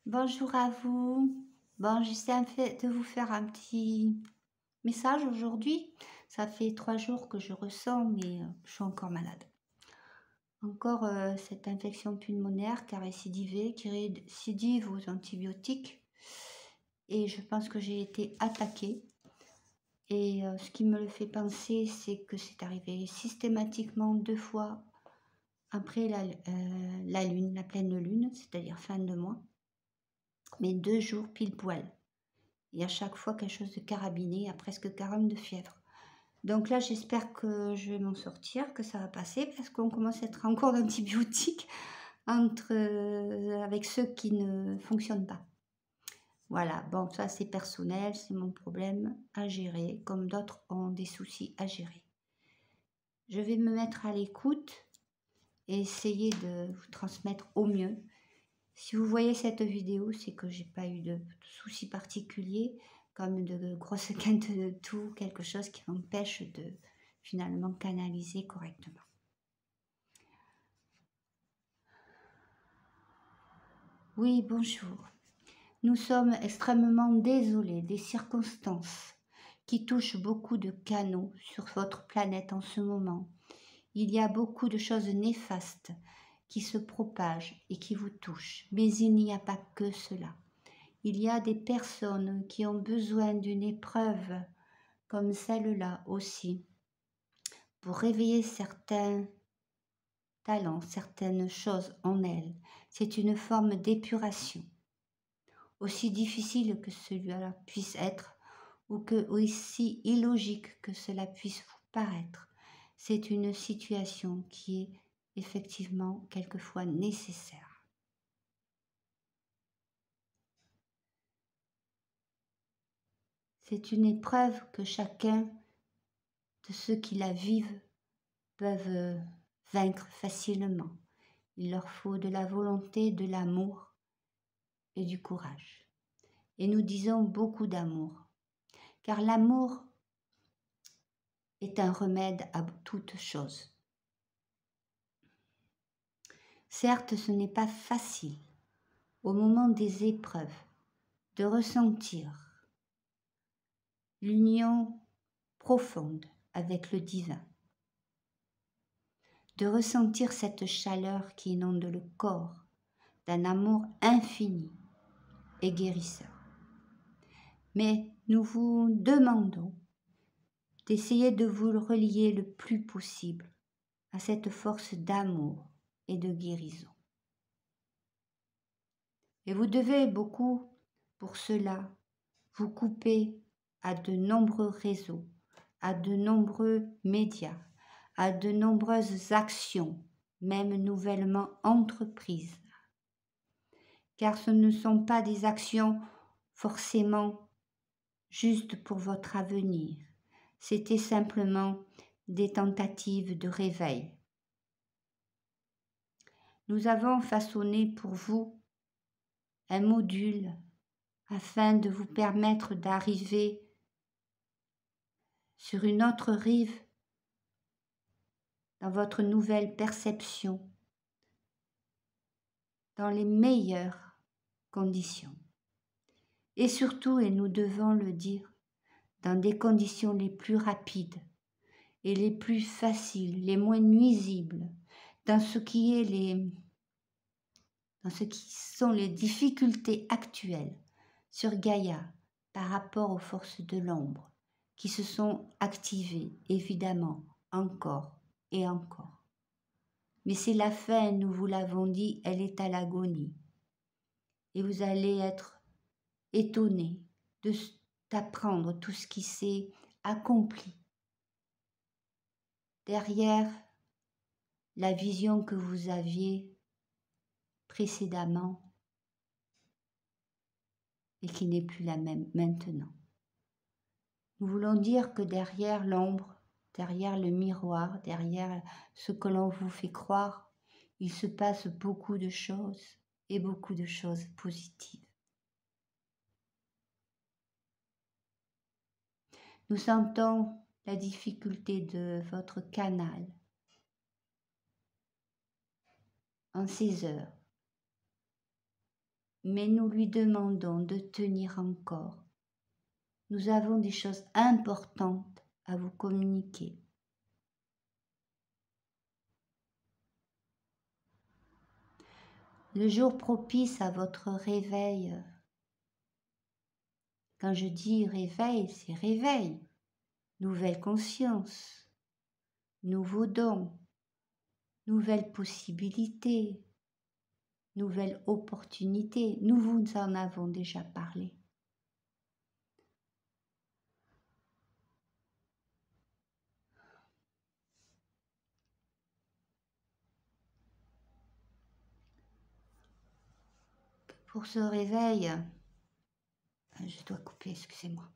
Bonjour à vous. Bon, j'essaie de vous faire un petit message aujourd'hui. Ça fait 3 jours que je ressens, mais je suis encore malade. Encore cette infection pulmonaire qui a récidivé, qui récidive aux antibiotiques. Et je pense que j'ai été attaquée. Et ce qui me le fait penser, c'est que c'est arrivé systématiquement 2 fois après la lune, la pleine lune, c'est-à-dire fin de mois. Mais 2 jours pile poil. Et à chaque fois quelque chose de carabiné, à presque 40 de fièvre. Donc là, j'espère que je vais m'en sortir, que ça va passer, parce qu'on commence à être encore d'antibiotiques avec ceux qui ne fonctionnent pas. Voilà, bon, ça c'est personnel, c'est mon problème à gérer, comme d'autres ont des soucis à gérer. Je vais me mettre à l'écoute et essayer de vous transmettre au mieux. Si vous voyez cette vidéo, c'est que j'ai pas eu de soucis particuliers, comme de grosses quintes de toux, quelque chose qui m'empêche de finalement canaliser correctement. Oui, bonjour. Nous sommes extrêmement désolés des circonstances qui touchent beaucoup de canaux sur votre planète en ce moment. Il y a beaucoup de choses néfastes qui se propagent et qui vous touchent, mais il n'y a pas que cela. Il y a des personnes qui ont besoin d'une épreuve comme celle-là aussi pour réveiller certains talents, certaines choses en elles. C'est une forme d'épuration. Aussi difficile que cela puisse être ou que aussi illogique que cela puisse vous paraître, c'est une situation qui est effectivement quelquefois nécessaire. C'est une épreuve que chacun de ceux qui la vivent peuvent vaincre facilement. Il leur faut de la volonté, de l'amour et du courage. Et nous disons beaucoup d'amour, car l'amour est un remède à toute chose. Certes, ce n'est pas facile, au moment des épreuves, de ressentir l'union profonde avec le divin, de ressentir cette chaleur qui inonde le corps d'un amour infini et guérisseur. Mais nous vous demandons d'essayer de vous relier le plus possible à cette force d'amour et de guérison. Et vous devez beaucoup, pour cela, vous couper à de nombreux réseaux, à de nombreux médias, à de nombreuses actions, même nouvellement entreprises. Car ce ne sont pas des actions forcément justes pour votre avenir. C'était simplement des tentatives de réveil. Nous avons façonné pour vous un module afin de vous permettre d'arriver sur une autre rive dans votre nouvelle perception, dans les meilleures conditions. Et surtout, et nous devons le dire, dans des conditions les plus rapides et les plus faciles, les moins nuisibles, dans ce qui sont les difficultés actuelles sur Gaïa par rapport aux forces de l'ombre qui se sont activées, évidemment, encore et encore. Mais c'est la fin, nous vous l'avons dit, elle est à l'agonie. Et vous allez être étonnés d'apprendre tout ce qui s'est accompli derrière la vision que vous aviez précédemment et qui n'est plus la même maintenant. Nous voulons dire que derrière l'ombre, derrière le miroir, derrière ce que l'on vous fait croire, il se passe beaucoup de choses et beaucoup de choses positives. Nous sentons la difficulté de votre canal en ces heures. mais nous lui demandons de tenir encore. Nous avons des choses importantes à vous communiquer. Le jour propice à votre réveil, quand je dis réveil, c'est réveil, nouvelle conscience, nouveaux dons, nouvelles possibilités, nouvelles opportunités. Nous vous en avons déjà parlé. Pour ce réveil, je dois couper, excusez-moi.